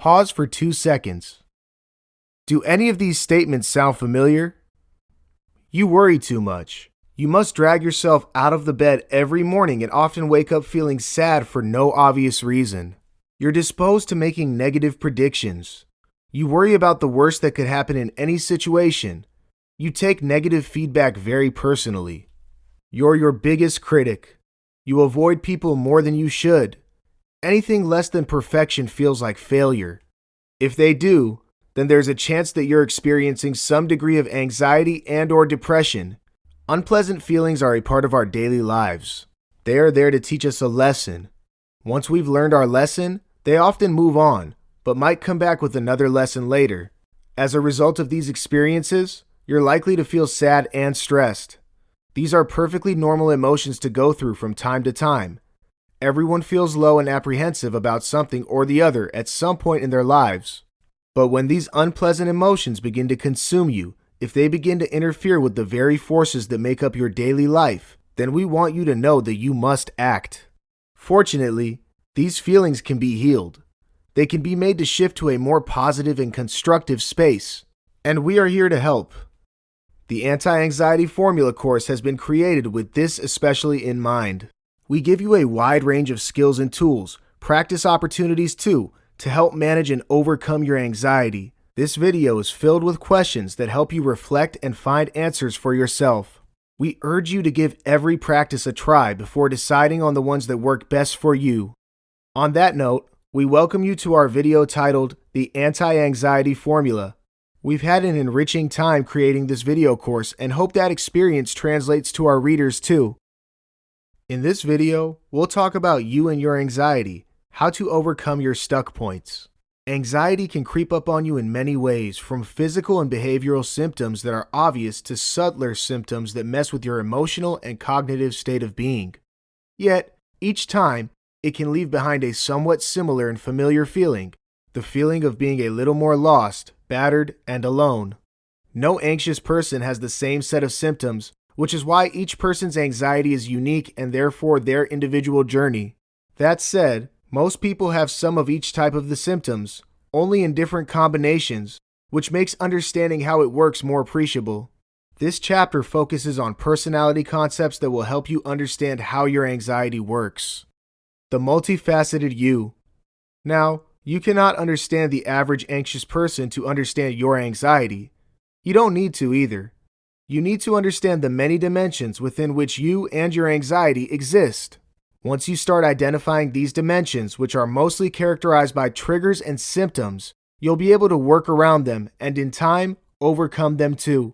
Pause for 2 seconds. Do any of these statements sound familiar? You worry too much. You must drag yourself out of the bed every morning and often wake up feeling sad for no obvious reason. You're disposed to making negative predictions. You worry about the worst that could happen in any situation. You take negative feedback very personally. You're your biggest critic. You avoid people more than you should. Anything less than perfection feels like failure. If they do, then there's a chance that you're experiencing some degree of anxiety and/or depression. Unpleasant feelings are a part of our daily lives. They are there to teach us a lesson. Once we've learned our lesson, they often move on, but might come back with another lesson later. As a result of these experiences, you're likely to feel sad and stressed. These are perfectly normal emotions to go through from time to time. Everyone feels low and apprehensive about something or the other at some point in their lives. But when these unpleasant emotions begin to consume you, if they begin to interfere with the very forces that make up your daily life, then we want you to know that you must act. Fortunately, these feelings can be healed. They can be made to shift to a more positive and constructive space, and we are here to help. The Anti-Anxiety Formula course has been created with this especially in mind. We give you a wide range of skills and tools, practice opportunities too, to help manage and overcome your anxiety. This video is filled with questions that help you reflect and find answers for yourself. We urge you to give every practice a try before deciding on the ones that work best for you. On that note, we welcome you to our video titled The Anti-Anxiety Formula. We've had an enriching time creating this video course and hope that experience translates to our readers too. In this video, we'll talk about you and your anxiety, how to overcome your stuck points. Anxiety can creep up on you in many ways, from physical and behavioral symptoms that are obvious to subtler symptoms that mess with your emotional and cognitive state of being. Yet, each time, it can leave behind a somewhat similar and familiar feeling, the feeling of being a little more lost, battered, and alone. No anxious person has the same set of symptoms, which is why each person's anxiety is unique and therefore their individual journey. That said, most people have some of each type of the symptoms, only in different combinations, which makes understanding how it works more appreciable. This chapter focuses on personality concepts that will help you understand how your anxiety works. The multifaceted you. Now, you cannot understand the average anxious person to understand your anxiety. You don't need to either. You need to understand the many dimensions within which you and your anxiety exist. Once you start identifying these dimensions, which are mostly characterized by triggers and symptoms, you'll be able to work around them and in time, overcome them too.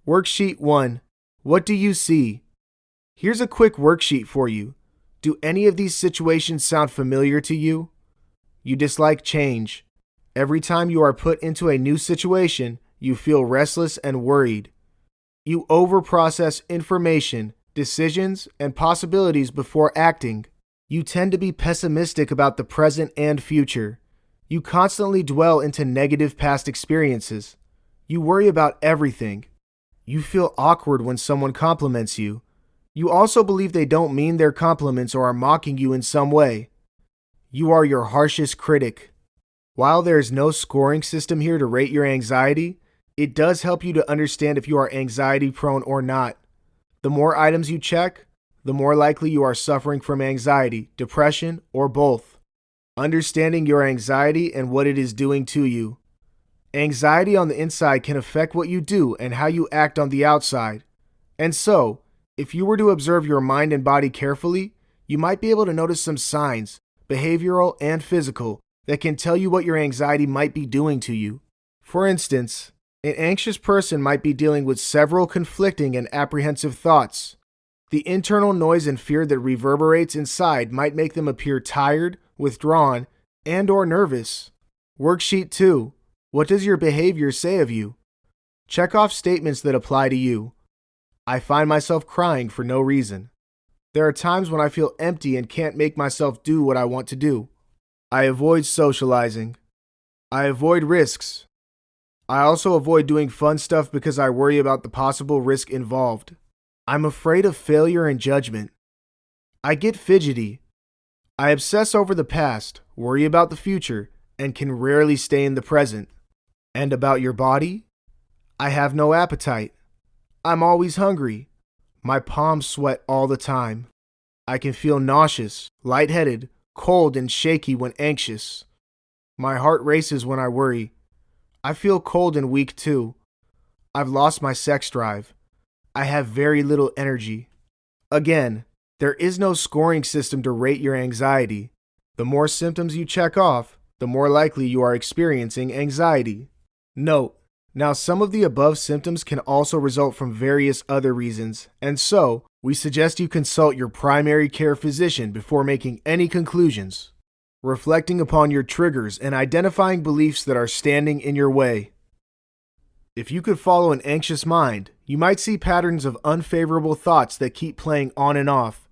Worksheet 1. What do you see? Here's a quick worksheet for you. Do any of these situations sound familiar to you? You dislike change. Every time you are put into a new situation, you feel restless and worried. You overprocess information, decisions, and possibilities before acting. You tend to be pessimistic about the present and future. You constantly dwell into negative past experiences. You worry about everything. You feel awkward when someone compliments you. You also believe they don't mean their compliments or are mocking you in some way. You are your harshest critic. While there is no scoring system here to rate your anxiety, it does help you to understand if you are anxiety prone or not. The more items you check, the more likely you are suffering from anxiety, depression, or both. Understanding your anxiety and what it is doing to you. Anxiety on the inside can affect what you do and how you act on the outside. And so, if you were to observe your mind and body carefully, you might be able to notice some signs, behavioral and physical, that can tell you what your anxiety might be doing to you. For instance, an anxious person might be dealing with several conflicting and apprehensive thoughts. The internal noise and fear that reverberates inside might make them appear tired, withdrawn, and/or nervous. Worksheet 2. What does your behavior say of you? Check off statements that apply to you. I find myself crying for no reason. There are times when I feel empty and can't make myself do what I want to do. I avoid socializing. I avoid risks. I also avoid doing fun stuff because I worry about the possible risk involved. I'm afraid of failure and judgment. I get fidgety. I obsess over the past, worry about the future, and can rarely stay in the present. And about your body? I have no appetite. I'm always hungry. My palms sweat all the time. I can feel nauseous, lightheaded, cold, and shaky when anxious. My heart races when I worry. I feel cold and weak too. I've lost my sex drive. I have very little energy. Again, there is no scoring system to rate your anxiety. The more symptoms you check off, the more likely you are experiencing anxiety. Note, now some of the above symptoms can also result from various other reasons, and so we suggest you consult your primary care physician before making any conclusions. Reflecting upon your triggers and identifying beliefs that are standing in your way. If you could follow an anxious mind, you might see patterns of unfavorable thoughts that keep playing on and off.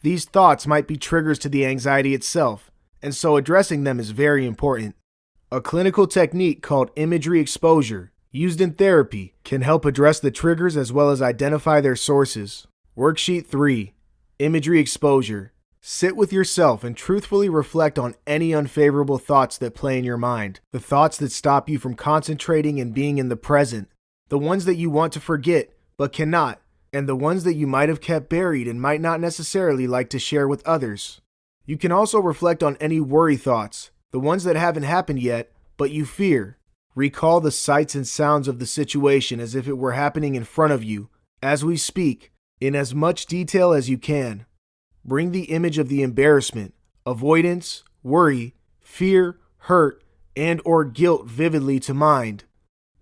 These thoughts might be triggers to the anxiety itself, and so addressing them is very important. A clinical technique called imagery exposure, used in therapy, can help address the triggers as well as identify their sources. Worksheet 3. Imagery exposure. Sit with yourself and truthfully reflect on any unfavorable thoughts that play in your mind, the thoughts that stop you from concentrating and being in the present, the ones that you want to forget but cannot, and the ones that you might have kept buried and might not necessarily like to share with others. You can also reflect on any worry thoughts, the ones that haven't happened yet, but you fear. Recall the sights and sounds of the situation as if it were happening in front of you, as we speak, in as much detail as you can. Bring the image of the embarrassment, avoidance, worry, fear, hurt, and/or guilt vividly to mind.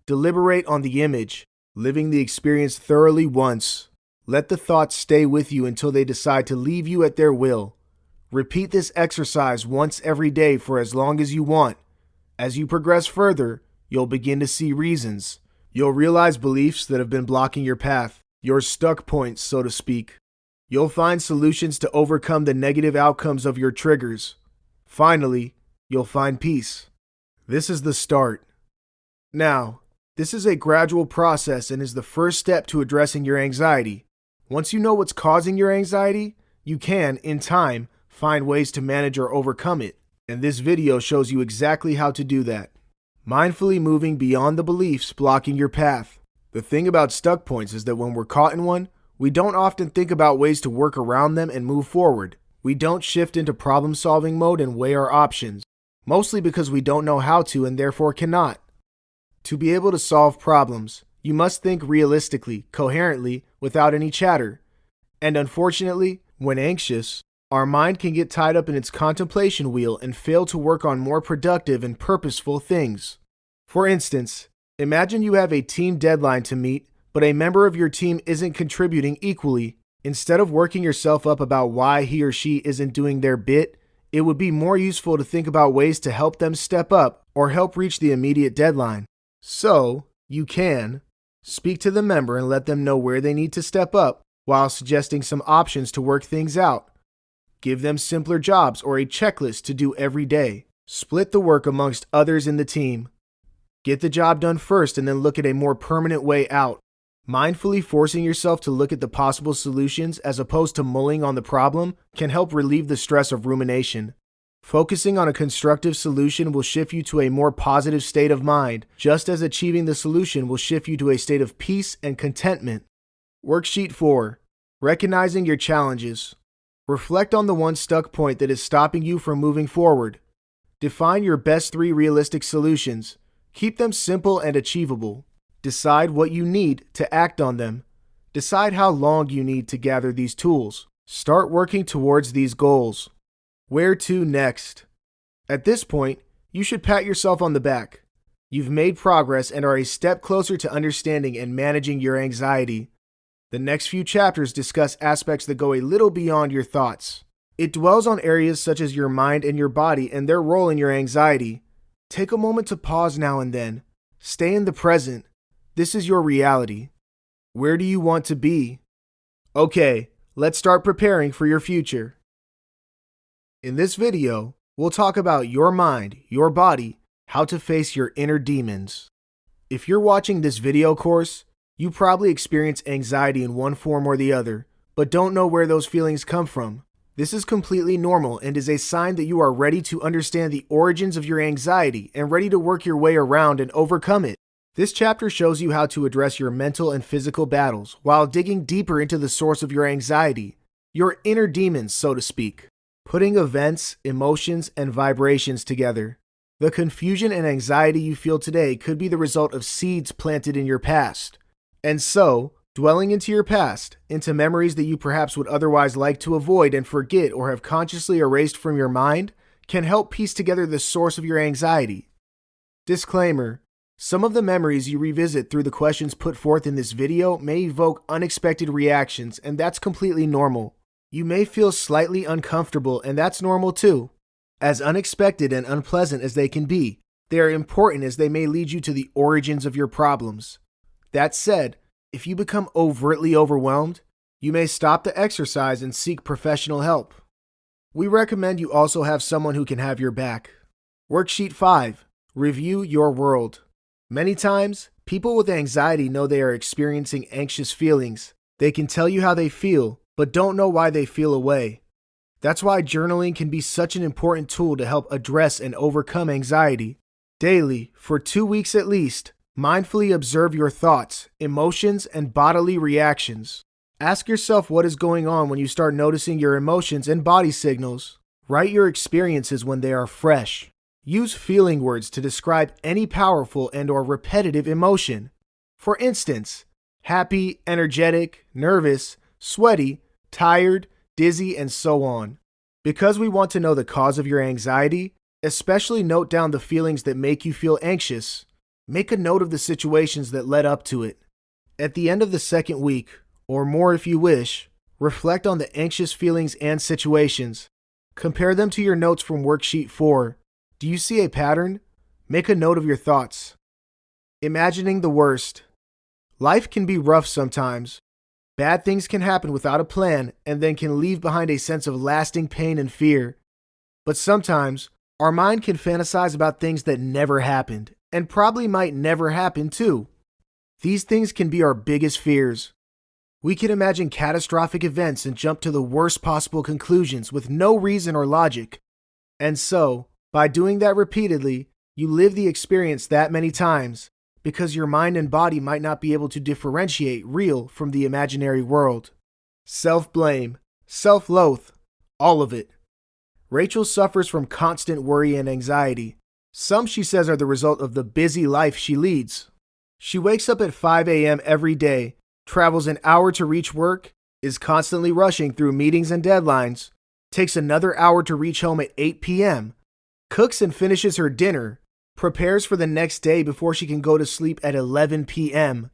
Deliberate on the image, living the experience thoroughly once. Let the thoughts stay with you until they decide to leave you at their will. Repeat this exercise once every day for as long as you want. As you progress further, you'll begin to see reasons. You'll realize beliefs that have been blocking your path, your stuck points, so to speak. You'll find solutions to overcome the negative outcomes of your triggers. Finally, you'll find peace. This is the start. Now, this is a gradual process and is the first step to addressing your anxiety. Once you know what's causing your anxiety, you can, in time, find ways to manage or overcome it. And this video shows you exactly how to do that. Mindfully moving beyond the beliefs blocking your path. The thing about stuck points is that when we're caught in one, we don't often think about ways to work around them and move forward. We don't shift into problem-solving mode and weigh our options, mostly because we don't know how to and therefore cannot. To be able to solve problems, you must think realistically, coherently, without any chatter. And unfortunately, when anxious, our mind can get tied up in its contemplation wheel and fail to work on more productive and purposeful things. For instance, imagine you have a team deadline to meet, but a member of your team isn't contributing equally. Instead of working yourself up about why he or she isn't doing their bit, it would be more useful to think about ways to help them step up or help reach the immediate deadline. So, you can speak to the member and let them know where they need to step up while suggesting some options to work things out. Give them simpler jobs or a checklist to do every day. Split the work amongst others in the team. Get the job done first and then look at a more permanent way out. Mindfully forcing yourself to look at the possible solutions as opposed to mulling on the problem can help relieve the stress of rumination. Focusing on a constructive solution will shift you to a more positive state of mind, just as achieving the solution will shift you to a state of peace and contentment. Worksheet 4. Recognizing your challenges. Reflect on the one stuck point that is stopping you from moving forward. Define your best 3 realistic solutions. Keep them simple and achievable. Decide what you need to act on them. Decide how long you need to gather these tools. Start working towards these goals. Where to next? At this point, you should pat yourself on the back. You've made progress and are a step closer to understanding and managing your anxiety. The next few chapters discuss aspects that go a little beyond your thoughts. It dwells on areas such as your mind and your body and their role in your anxiety. Take a moment to pause now and then. Stay in the present. This is your reality. Where do you want to be? Okay, let's start preparing for your future. In this video, we'll talk about your mind, your body, how to face your inner demons. If you're watching this video course, you probably experience anxiety in one form or the other, but don't know where those feelings come from. This is completely normal and is a sign that you are ready to understand the origins of your anxiety and ready to work your way around and overcome it. This chapter shows you how to address your mental and physical battles while digging deeper into the source of your anxiety, your inner demons, so to speak. Putting events, emotions, and vibrations together. The confusion and anxiety you feel today could be the result of seeds planted in your past. And so, dwelling into your past, into memories that you perhaps would otherwise like to avoid and forget or have consciously erased from your mind, can help piece together the source of your anxiety. Disclaimer: some of the memories you revisit through the questions put forth in this video may evoke unexpected reactions, and that's completely normal. You may feel slightly uncomfortable, and that's normal too. As unexpected and unpleasant as they can be, they are important as they may lead you to the origins of your problems. That said, if you become overtly overwhelmed, you may stop the exercise and seek professional help. We recommend you also have someone who can have your back. Worksheet 5. Review your world. Many times, people with anxiety know they are experiencing anxious feelings. They can tell you how they feel, but don't know why they feel a way. That's why journaling can be such an important tool to help address and overcome anxiety. Daily, for 2 weeks at least, mindfully observe your thoughts, emotions, and bodily reactions. Ask yourself what is going on when you start noticing your emotions and body signals. Write your experiences when they are fresh. Use feeling words to describe any powerful and/or repetitive emotion. For instance, happy, energetic, nervous, sweaty, tired, dizzy, and so on. Because we want to know the cause of your anxiety, especially note down the feelings that make you feel anxious. Make a note of the situations that led up to it. At the end of the second week, or more if you wish, reflect on the anxious feelings and situations. Compare them to your notes from Worksheet 4. Do you see a pattern? Make a note of your thoughts. Imagining the worst. Life can be rough sometimes. Bad things can happen without a plan and then can leave behind a sense of lasting pain and fear. But sometimes, our mind can fantasize about things that never happened and probably might never happen too. These things can be our biggest fears. We can imagine catastrophic events and jump to the worst possible conclusions with no reason or logic. And so, by doing that repeatedly, you live the experience that many times, because your mind and body might not be able to differentiate real from the imaginary world. Self-blame, self-loathe, all of it. Rachel suffers from constant worry and anxiety. Some, she says, are the result of the busy life she leads. She wakes up at 5 a.m. every day, travels an hour to reach work, is constantly rushing through meetings and deadlines, takes another hour to reach home at 8 p.m., cooks and finishes her dinner, prepares for the next day before she can go to sleep at 11 p.m.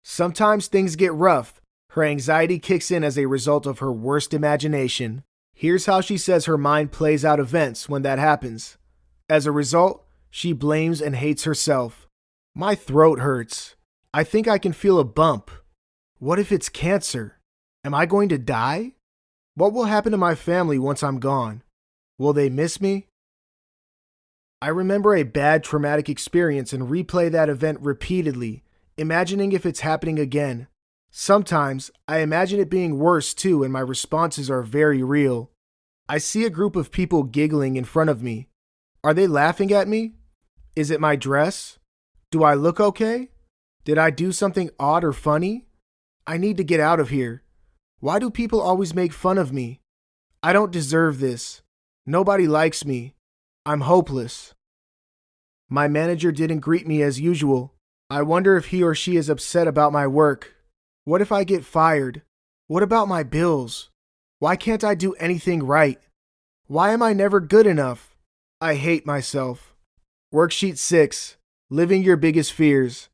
Sometimes things get rough. Her anxiety kicks in as a result of her worst imagination. Here's how she says her mind plays out events when that happens. As a result, she blames and hates herself. My throat hurts. I think I can feel a bump. What if it's cancer? Am I going to die? What will happen to my family once I'm gone? Will they miss me? I remember a bad traumatic experience and replay that event repeatedly, imagining if it's happening again. Sometimes, I imagine it being worse too, and my responses are very real. I see a group of people giggling in front of me. Are they laughing at me? Is it my dress? Do I look okay? Did I do something odd or funny? I need to get out of here. Why do people always make fun of me? I don't deserve this. Nobody likes me. I'm hopeless. My manager didn't greet me as usual. I wonder if he or she is upset about my work. What if I get fired? What about my bills? Why can't I do anything right? Why am I never good enough? I hate myself. Worksheet 6. Living your biggest fears.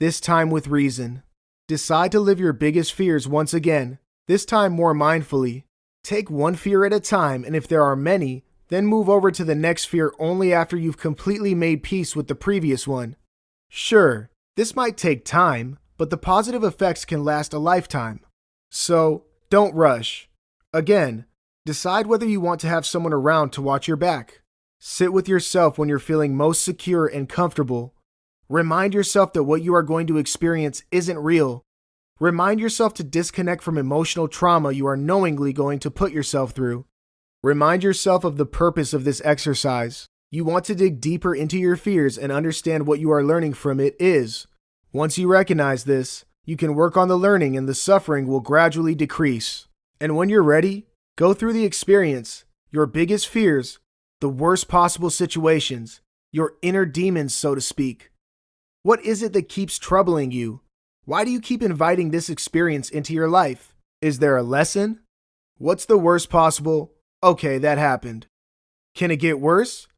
This time with reason. Decide to live your biggest fears once again, this time more mindfully. Take one fear at a time, and if there are many, then move over to the next fear only after you've completely made peace with the previous one. Sure, this might take time, but the positive effects can last a lifetime. So, don't rush. Again, decide whether you want to have someone around to watch your back. Sit with yourself when you're feeling most secure and comfortable. Remind yourself that what you are going to experience isn't real. Remind yourself to disconnect from emotional trauma you are knowingly going to put yourself through. Remind yourself of the purpose of this exercise. You want to dig deeper into your fears and understand what you are learning from it is. Once you recognize this, you can work on the learning and the suffering will gradually decrease. And when you're ready, go through the experience, your biggest fears, the worst possible situations, your inner demons, so to speak. What is it that keeps troubling you? Why do you keep inviting this experience into your life? Is there a lesson? What's the worst possible? Okay, that happened. Can it get worse?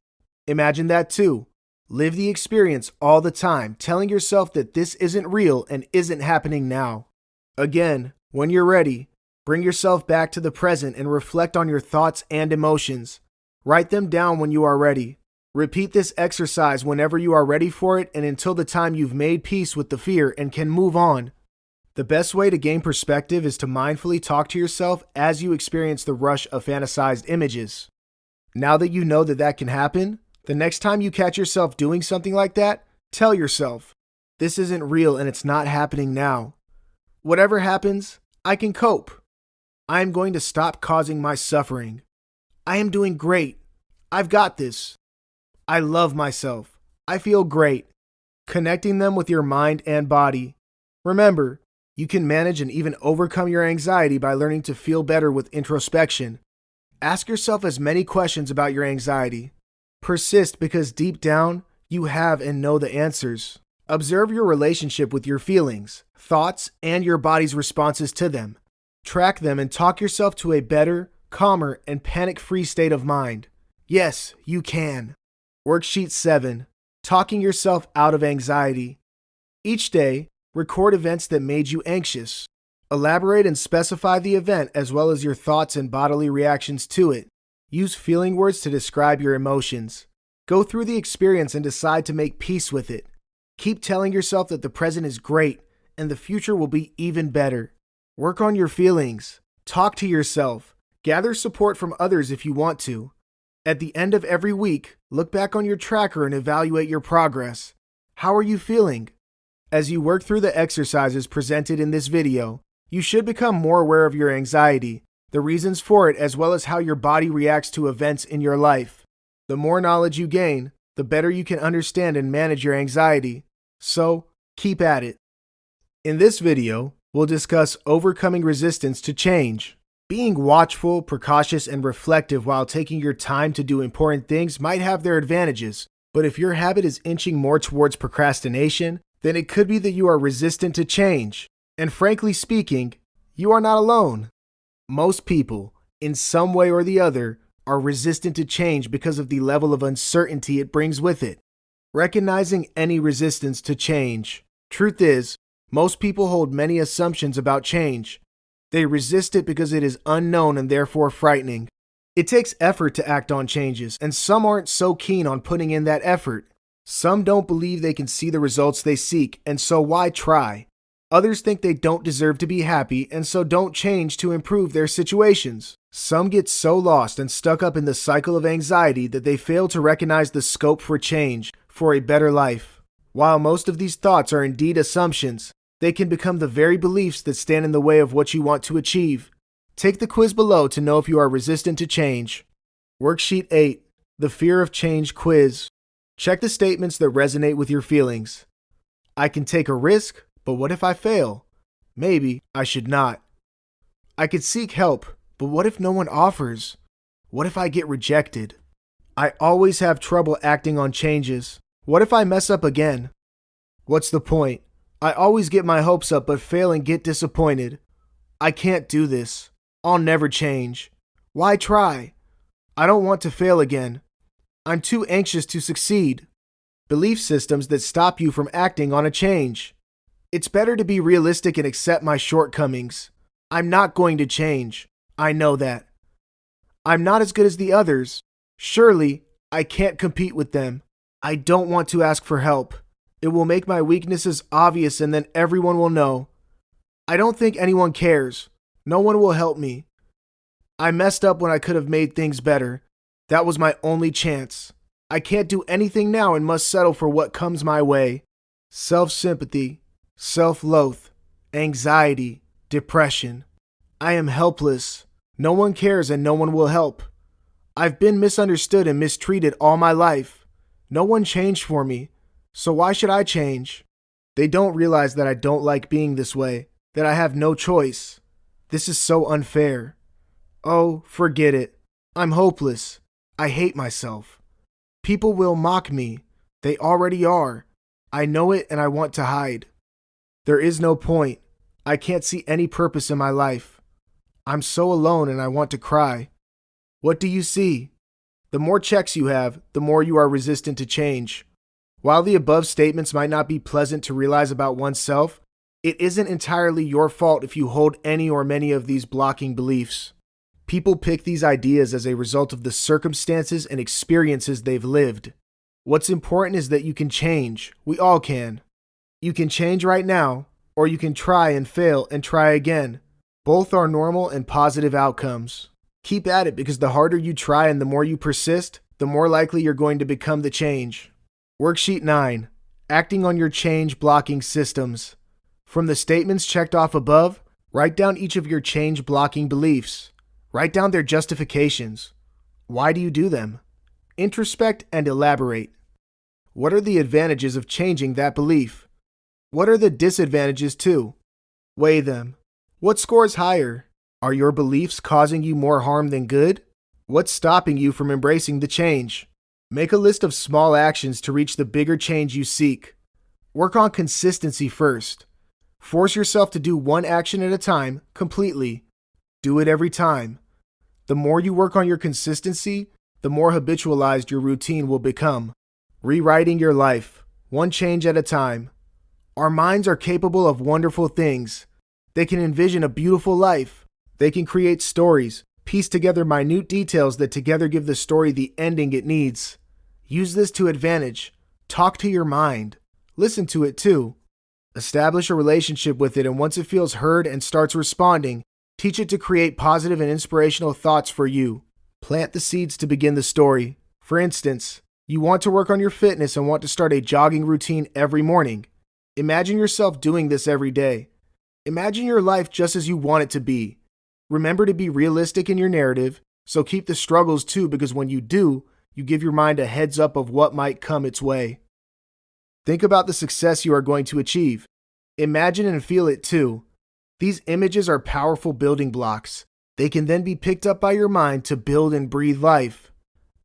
Imagine that too. Live the experience all the time, telling yourself that this isn't real and isn't happening now. Again, when you're ready, bring yourself back to the present and reflect on your thoughts and emotions. Write them down when you are ready. Repeat this exercise whenever you are ready for it and until the time you've made peace with the fear and can move on. The best way to gain perspective is to mindfully talk to yourself as you experience the rush of fantasized images. Now that you know that that can happen, the next time you catch yourself doing something like that, tell yourself, this isn't real and it's not happening now. Whatever happens, I can cope. I am going to stop causing my suffering. I am doing great. I've got this. I love myself. I feel great. Connecting them with your mind and body. Remember, you can manage and even overcome your anxiety by learning to feel better with introspection. Ask yourself as many questions about your anxiety. Persist because deep down, you have and know the answers. Observe your relationship with your feelings, thoughts, and your body's responses to them. Track them and talk yourself to a better, calmer, and panic-free state of mind. Yes, you can. Worksheet 7. Talking yourself out of anxiety. Each day, record events that made you anxious. Elaborate and specify the event as well as your thoughts and bodily reactions to it. Use feeling words to describe your emotions. Go through the experience and decide to make peace with it. Keep telling yourself that the present is great and the future will be even better. Work on your feelings. Talk to yourself. Gather support from others if you want to. At the end of every week, look back on your tracker and evaluate your progress. How are you feeling? As you work through the exercises presented in this video, you should become more aware of your anxiety, the reasons for it, as well as how your body reacts to events in your life. The more knowledge you gain, the better you can understand and manage your anxiety. So, keep at it. In this video, we'll discuss overcoming resistance to change. Being watchful, precautious, and reflective while taking your time to do important things might have their advantages, but if your habit is inching more towards procrastination, then it could be that you are resistant to change. And frankly speaking, you are not alone. Most people, in some way or the other, are resistant to change because of the level of uncertainty it brings with it. Recognizing any resistance to change. Truth is, most people hold many assumptions about change. They resist it because it is unknown and therefore frightening. It takes effort to act on changes, and some aren't so keen on putting in that effort. Some don't believe they can see the results they seek, and so why try? Others think they don't deserve to be happy, and so don't change to improve their situations. Some get so lost and stuck up in the cycle of anxiety that they fail to recognize the scope for change, for a better life. While most of these thoughts are indeed assumptions, they can become the very beliefs that stand in the way of what you want to achieve. Take the quiz below to know if you are resistant to change. Worksheet 8. The Fear of Change Quiz. Check the statements that resonate with your feelings. I can take a risk, but what if I fail? Maybe I should not. I could seek help, but what if no one offers? What if I get rejected? I always have trouble acting on changes. What if I mess up again? What's the point? I always get my hopes up but fail and get disappointed. I can't do this. I'll never change. Why try? I don't want to fail again. I'm too anxious to succeed. Belief systems that stop you from acting on a change. It's better to be realistic and accept my shortcomings. I'm not going to change. I know that. I'm not as good as the others. Surely, I can't compete with them. I don't want to ask for help. It will make my weaknesses obvious and then everyone will know. I don't think anyone cares. No one will help me. I messed up when I could have made things better. That was my only chance. I can't do anything now and must settle for what comes my way. Self-sympathy, self-loathe, anxiety, depression. I am helpless. No one cares and no one will help. I've been misunderstood and mistreated all my life. No one changed for me, so why should I change? They don't realize that I don't like being this way, that I have no choice. This is so unfair. Oh, forget it. I'm hopeless. I hate myself. People will mock me. They already are. I know it and I want to hide. There is no point. I can't see any purpose in my life. I'm so alone and I want to cry. What do you see? The more checks you have, the more you are resistant to change. While the above statements might not be pleasant to realize about oneself, it isn't entirely your fault if you hold any or many of these blocking beliefs. People pick these ideas as a result of the circumstances and experiences they've lived. What's important is that you can change. We all can. You can change right now, or you can try and fail and try again. Both are normal and positive outcomes. Keep at it because the harder you try and the more you persist, the more likely you're going to become the change. Worksheet 9. Acting on your change blocking systems. From the statements checked off above, write down each of your change blocking beliefs. Write down their justifications. Why do you do them? Introspect and elaborate. What are the advantages of changing that belief? What are the disadvantages too? Weigh them. What scores higher? Are your beliefs causing you more harm than good? What's stopping you from embracing the change? Make a list of small actions to reach the bigger change you seek. Work on consistency first. Force yourself to do one action at a time, completely. Do it every time. The more you work on your consistency, the more habitualized your routine will become. Rewriting your life, one change at a time. Our minds are capable of wonderful things. They can envision a beautiful life. They can create stories, piece together minute details that together give the story the ending it needs. Use this to advantage. Talk to your mind. Listen to it too. Establish a relationship with it, and once it feels heard and starts responding, teach it to create positive and inspirational thoughts for you. Plant the seeds to begin the story. For instance, you want to work on your fitness and want to start a jogging routine every morning. Imagine yourself doing this every day. Imagine your life just as you want it to be. Remember to be realistic in your narrative, so keep the struggles too, because when you do, you give your mind a heads up of what might come its way. Think about the success you are going to achieve. Imagine and feel it too. These images are powerful building blocks. They can then be picked up by your mind to build and breathe life.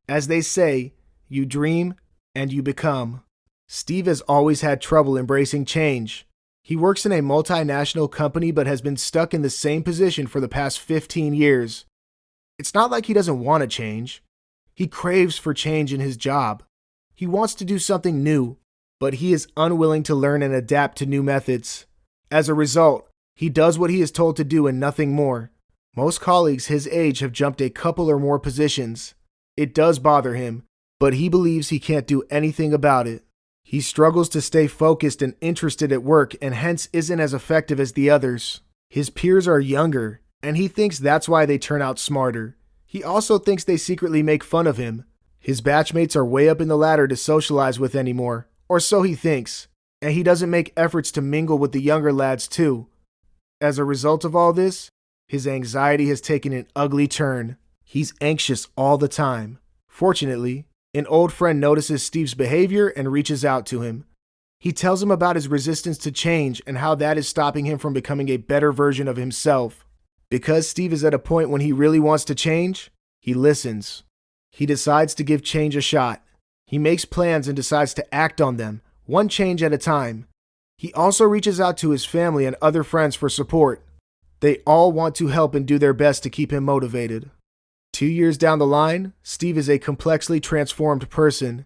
As they say, you dream and you become. Steve has always had trouble embracing change. He works in a multinational company but has been stuck in the same position for the past 15 years. It's not like he doesn't want to change. He craves for change in his job. He wants to do something new, but he is unwilling to learn and adapt to new methods. As a result, he does what he is told to do and nothing more. Most colleagues his age have jumped a couple or more positions. It does bother him, but he believes he can't do anything about it. He struggles to stay focused and interested at work and hence isn't as effective as the others. His peers are younger, and he thinks that's why they turn out smarter. He also thinks they secretly make fun of him. His batchmates are way up in the ladder to socialize with anymore, or so he thinks, and he doesn't make efforts to mingle with the younger lads too. As a result of all this, his anxiety has taken an ugly turn. He's anxious all the time. Fortunately, an old friend notices Steve's behavior and reaches out to him. He tells him about his resistance to change and how that is stopping him from becoming a better version of himself. Because Steve is at a point when he really wants to change, he listens. He decides to give change a shot. He makes plans and decides to act on them, one change at a time. He also reaches out to his family and other friends for support. They all want to help and do their best to keep him motivated. 2 years down the line, Steve is a complexly transformed person.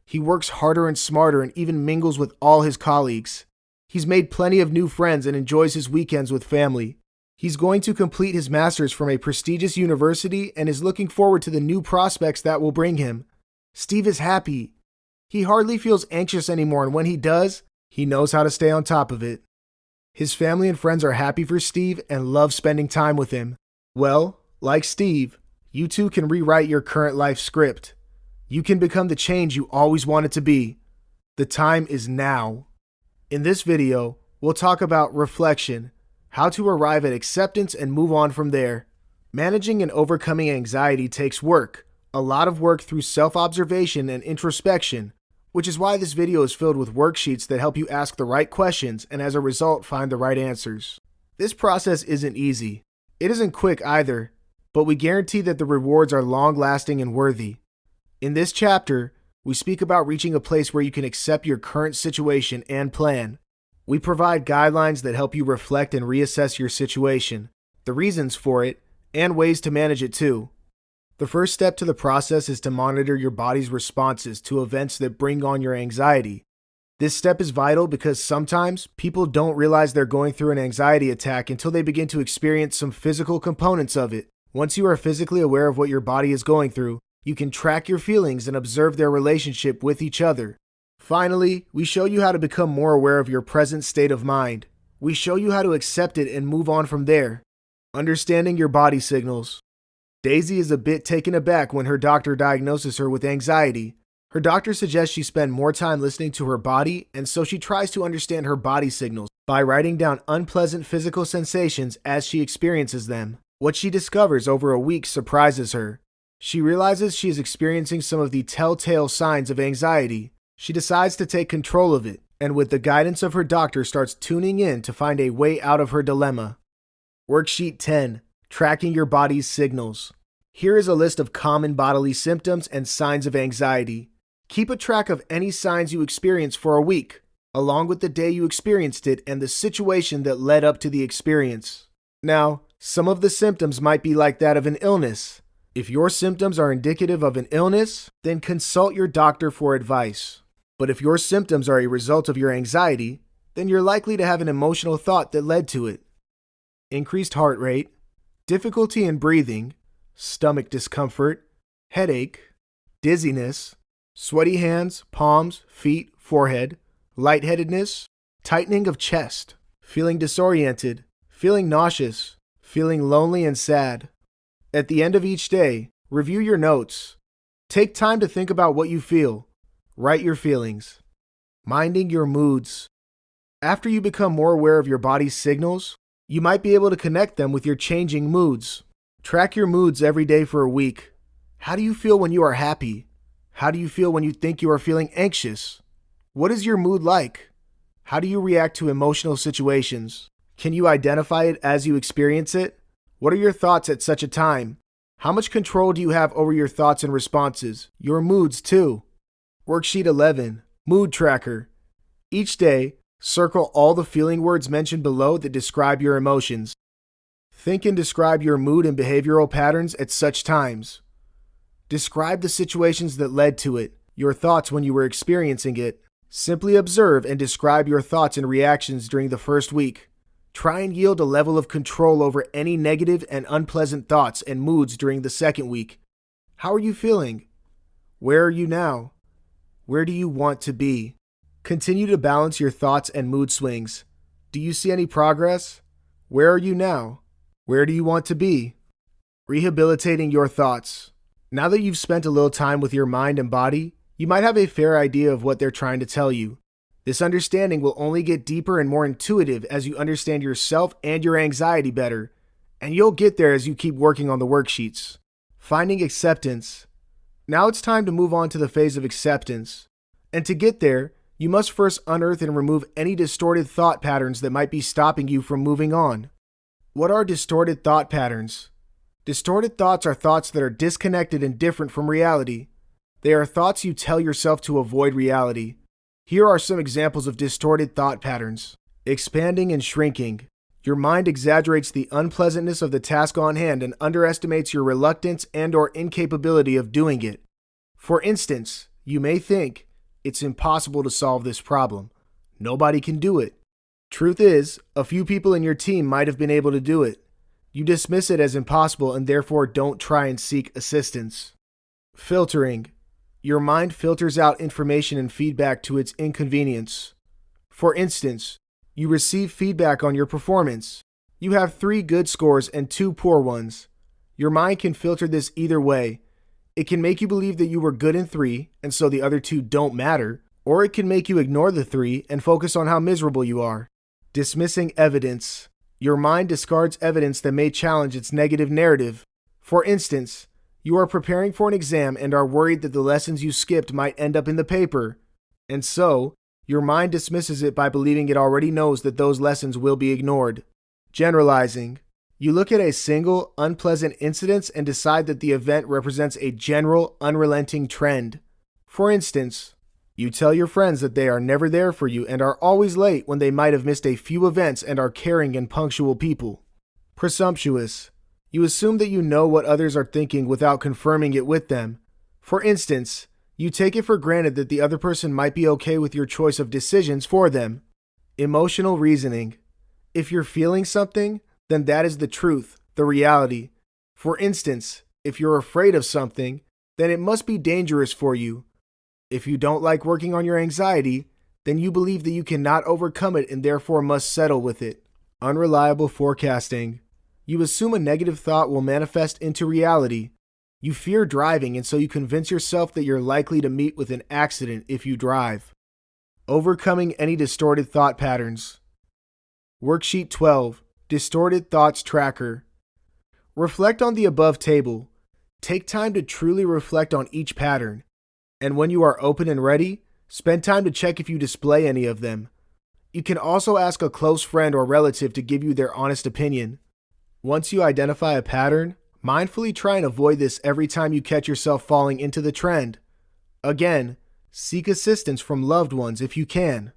He works harder and smarter and even mingles with all his colleagues. He's made plenty of new friends and enjoys his weekends with family. He's going to complete his master's from a prestigious university and is looking forward to the new prospects that will bring him. Steve is happy. He hardly feels anxious anymore, and when he does, he knows how to stay on top of it. His family and friends are happy for Steve and love spending time with him. Well, like Steve, you too can rewrite your current life script. You can become the change you always wanted to be. The time is now. In this video, we'll talk about reflection, how to arrive at acceptance and move on from there. Managing and overcoming anxiety takes work, a lot of work through self-observation and introspection, which is why this video is filled with worksheets that help you ask the right questions and as a result find the right answers. This process isn't easy. It isn't quick either, but we guarantee that the rewards are long-lasting and worthy. In this chapter, we speak about reaching a place where you can accept your current situation and plan. We provide guidelines that help you reflect and reassess your situation, the reasons for it, and ways to manage it too. The first step to the process is to monitor your body's responses to events that bring on your anxiety. This step is vital because sometimes people don't realize they're going through an anxiety attack until they begin to experience some physical components of it. Once you are physically aware of what your body is going through, you can track your feelings and observe their relationship with each other. Finally, we show you how to become more aware of your present state of mind. We show you how to accept it and move on from there. Understanding your body signals. Daisy is a bit taken aback when her doctor diagnoses her with anxiety. Her doctor suggests she spend more time listening to her body, and so she tries to understand her body signals by writing down unpleasant physical sensations as she experiences them. What she discovers over a week surprises her. She realizes she is experiencing some of the telltale signs of anxiety. She decides to take control of it, and with the guidance of her doctor starts tuning in to find a way out of her dilemma. Worksheet 10. Tracking your body's signals. Here is a list of common bodily symptoms and signs of anxiety. Keep a track of any signs you experience for a week, along with the day you experienced it and the situation that led up to the experience. Now, some of the symptoms might be like that of an illness. If your symptoms are indicative of an illness, then consult your doctor for advice. But if your symptoms are a result of your anxiety, then you're likely to have an emotional thought that led to it. Increased heart rate, difficulty in breathing, stomach discomfort, headache, dizziness, sweaty hands, palms, feet, forehead, lightheadedness, tightening of chest, feeling disoriented, feeling nauseous, feeling lonely and sad. At the end of each day, review your notes. Take time to think about what you feel. Write your feelings. Minding your moods. After you become more aware of your body's signals, you might be able to connect them with your changing moods. Track your moods every day for a week. How do you feel when you are happy? How do you feel when you think you are feeling anxious? What is your mood like? How do you react to emotional situations? Can you identify it as you experience it? What are your thoughts at such a time? How much control do you have over your thoughts and responses? Your moods too. Worksheet 11. Mood Tracker. Each day, circle all the feeling words mentioned below that describe your emotions. Think and describe your mood and behavioral patterns at such times. Describe the situations that led to it, your thoughts when you were experiencing it. Simply observe and describe your thoughts and reactions during the first week. Try and yield a level of control over any negative and unpleasant thoughts and moods during the second week. How are you feeling? Where are you now? Where do you want to be? Continue to balance your thoughts and mood swings. Do you see any progress? Where are you now? Where do you want to be? Rehabilitating your thoughts. Now that you've spent a little time with your mind and body, you might have a fair idea of what they're trying to tell you. This understanding will only get deeper and more intuitive as you understand yourself and your anxiety better, and you'll get there as you keep working on the worksheets. Finding acceptance. Now it's time to move on to the phase of acceptance. And to get there, you must first unearth and remove any distorted thought patterns that might be stopping you from moving on. What are distorted thought patterns? Distorted thoughts are thoughts that are disconnected and different from reality. They are thoughts you tell yourself to avoid reality. Here are some examples of distorted thought patterns. Expanding and shrinking. Your mind exaggerates the unpleasantness of the task on hand and underestimates your reluctance and/or incapability of doing it. For instance, you may think, it's impossible to solve this problem. Nobody can do it. Truth is, a few people in your team might have been able to do it. You dismiss it as impossible and therefore don't try and seek assistance. Filtering. Your mind filters out information and feedback to its inconvenience. For instance, you receive feedback on your performance. You have 3 good scores and 2 poor ones. Your mind can filter this either way. It can make you believe that you were good in 3, and so the other 2 don't matter, or it can make you ignore the 3 and focus on how miserable you are. Dismissing evidence. Your mind discards evidence that may challenge its negative narrative. For instance, you are preparing for an exam and are worried that the lessons you skipped might end up in the paper. And so, your mind dismisses it by believing it already knows that those lessons will be ignored. Generalizing. You look at a single, unpleasant incident and decide that the event represents a general, unrelenting trend. For instance, you tell your friends that they are never there for you and are always late when they might have missed a few events and are caring and punctual people. Presumptuous. You assume that you know what others are thinking without confirming it with them. For instance, you take it for granted that the other person might be okay with your choice of decisions for them. Emotional reasoning. If you're feeling something, then that is the truth, the reality. For instance, if you're afraid of something, then it must be dangerous for you. If you don't like working on your anxiety, then you believe that you cannot overcome it and therefore must settle with it. Unreliable forecasting. You assume a negative thought will manifest into reality. You fear driving, and so you convince yourself that you're likely to meet with an accident if you drive. Overcoming any distorted thought patterns. Worksheet 12. Distorted Thoughts Tracker. Reflect on the above table. Take time to truly reflect on each pattern. And when you are open and ready, spend time to check if you display any of them. You can also ask a close friend or relative to give you their honest opinion. Once you identify a pattern, mindfully try and avoid this every time you catch yourself falling into the trend. Again, seek assistance from loved ones if you can.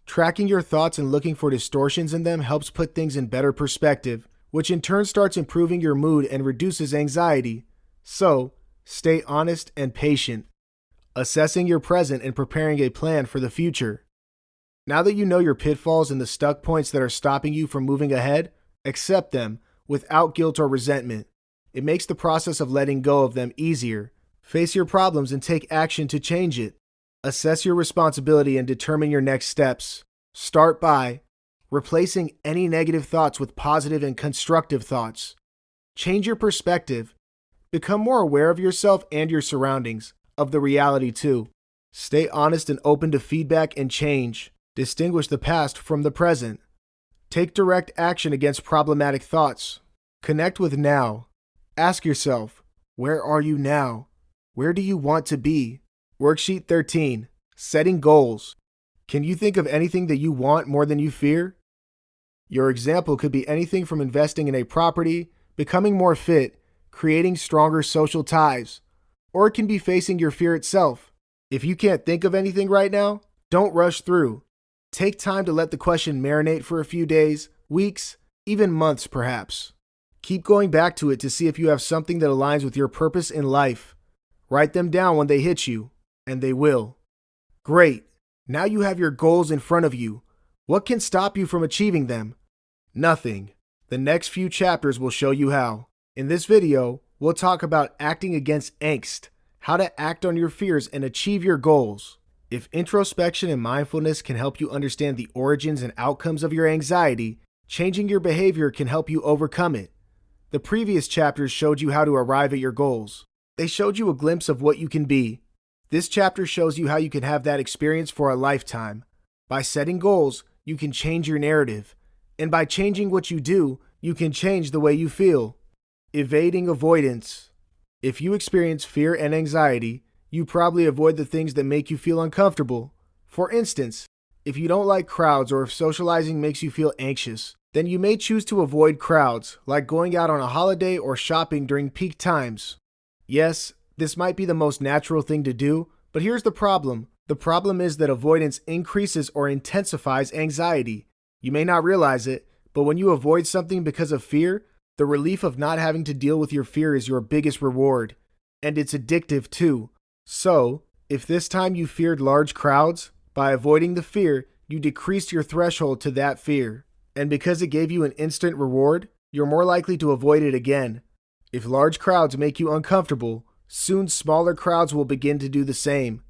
Tracking your thoughts and looking for distortions in them helps put things in better perspective, which in turn starts improving your mood and reduces anxiety. So, stay honest and patient. Assessing your present and preparing a plan for the future. Now that you know your pitfalls and the stuck points that are stopping you from moving ahead, accept them without guilt or resentment. It makes the process of letting go of them easier. Face your problems and take action to change it. Assess your responsibility and determine your next steps. Start by replacing any negative thoughts with positive and constructive thoughts. Change your perspective. Become more aware of yourself and your surroundings, of the reality too. Stay honest and open to feedback and change. Distinguish the past from the present. Take direct action against problematic thoughts. Connect with now. Ask yourself, where are you now? Where do you want to be? Worksheet 13. Setting goals. Can you think of anything that you want more than you fear? Your example could be anything from investing in a property, becoming more fit, creating stronger social ties, or it can be facing your fear itself. If you can't think of anything right now, don't rush through. Take time to let the question marinate for a few days, weeks, even months perhaps. Keep going back to it to see if you have something that aligns with your purpose in life. Write them down when they hit you, and they will. Great. Now you have your goals in front of you. What can stop you from achieving them? Nothing. The next few chapters will show you how. In this video, we'll talk about acting against angst, how to act on your fears and achieve your goals. If introspection and mindfulness can help you understand the origins and outcomes of your anxiety, changing your behavior can help you overcome it. The previous chapters showed you how to arrive at your goals. They showed you a glimpse of what you can be. This chapter shows you how you can have that experience for a lifetime. By setting goals, you can change your narrative. And by changing what you do, you can change the way you feel. Evading avoidance. If you experience fear and anxiety, you probably avoid the things that make you feel uncomfortable. For instance, if you don't like crowds or if socializing makes you feel anxious, then you may choose to avoid crowds, like going out on a holiday or shopping during peak times. Yes, this might be the most natural thing to do, but here's the problem. The problem is that avoidance increases or intensifies anxiety. You may not realize it, but when you avoid something because of fear, the relief of not having to deal with your fear is your biggest reward. And it's addictive too. So, if this time you feared large crowds, by avoiding the fear, you decreased your threshold to that fear. And because it gave you an instant reward, you're more likely to avoid it again. If large crowds make you uncomfortable, soon smaller crowds will begin to do the same.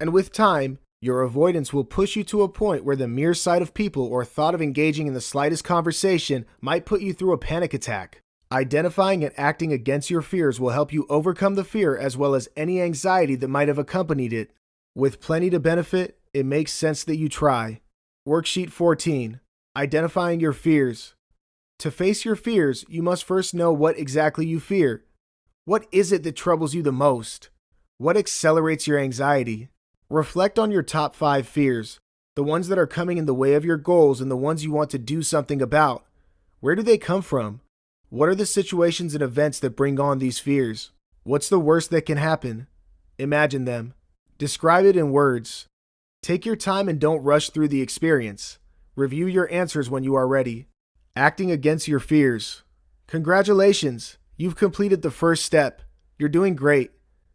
And with time, your avoidance will push you to a point where the mere sight of people or thought of engaging in the slightest conversation might put you through a panic attack. Identifying and acting against your fears will help you overcome the fear as well as any anxiety that might have accompanied it. With plenty to benefit, it makes sense that you try. Worksheet 14. Identifying your fears. To face your fears, you must first know what exactly you fear. What is it that troubles you the most? What accelerates your anxiety? Reflect on your top 5 fears, the ones that are coming in the way of your goals and the ones you want to do something about. Where do they come from? What are the situations and events that bring on these fears? What's the worst that can happen? Imagine them. Describe it in words. Take your time and don't rush through the experience. Review your answers when you are ready. Acting against your fears. Congratulations! You've completed the first step. You're doing great.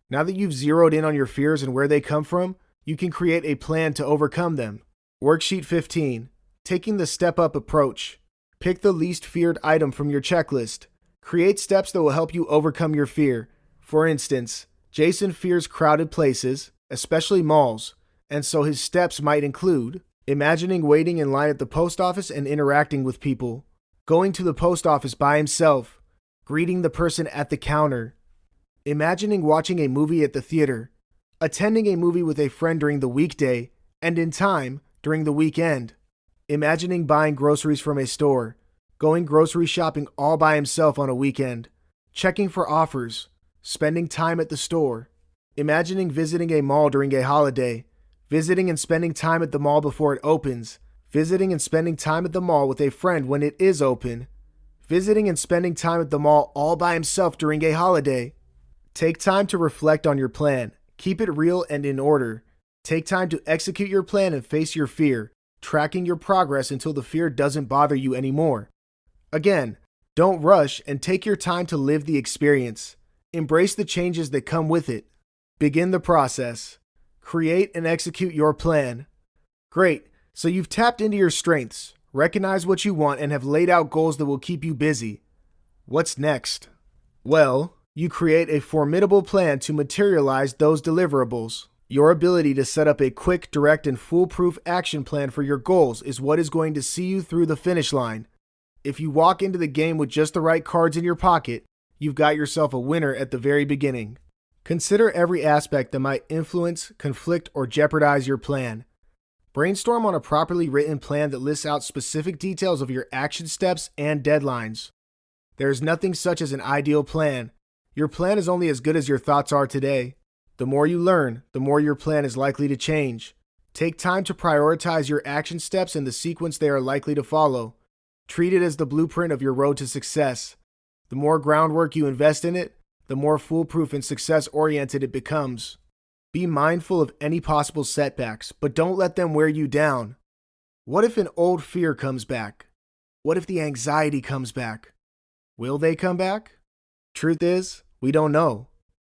Now that you've zeroed in on your fears and where they come from, you can create a plan to overcome them. Worksheet 15. Taking the step-up approach. Pick the least feared item from your checklist. Create steps that will help you overcome your fear. For instance, Jason fears crowded places, especially malls, and so his steps might include imagining waiting in line at the post office and interacting with people, going to the post office by himself, greeting the person at the counter, imagining watching a movie at the theater, attending a movie with a friend during the weekday, and in time during the weekend, imagining buying groceries from a store, going grocery shopping all by himself on a weekend, checking for offers, spending time at the store, imagining visiting a mall during a holiday, visiting and spending time at the mall before it opens, visiting and spending time at the mall with a friend when it is open, visiting and spending time at the mall all by himself during a holiday. Take time to reflect on your plan. Keep it real and in order. Take time to execute your plan and face your fear, tracking your progress until the fear doesn't bother you anymore. Again, don't rush and take your time to live the experience. Embrace the changes that come with it. Begin the process. Create and execute your plan. Great, so you've tapped into your strengths, recognized what you want, and have laid out goals that will keep you busy. What's next? Well, you create a formidable plan to materialize those deliverables. Your ability to set up a quick, direct, and foolproof action plan for your goals is what is going to see you through the finish line. If you walk into the game with just the right cards in your pocket, you've got yourself a winner at the very beginning. Consider every aspect that might influence, conflict, or jeopardize your plan. Brainstorm on a properly written plan that lists out specific details of your action steps and deadlines. There is nothing such as an ideal plan. Your plan is only as good as your thoughts are today. The more you learn, the more your plan is likely to change. Take time to prioritize your action steps and the sequence they are likely to follow. Treat it as the blueprint of your road to success. The more groundwork you invest in it, the more foolproof and success-oriented it becomes. Be mindful of any possible setbacks, but don't let them wear you down. What if an old fear comes back? What if the anxiety comes back? Will they come back? Truth is, we don't know.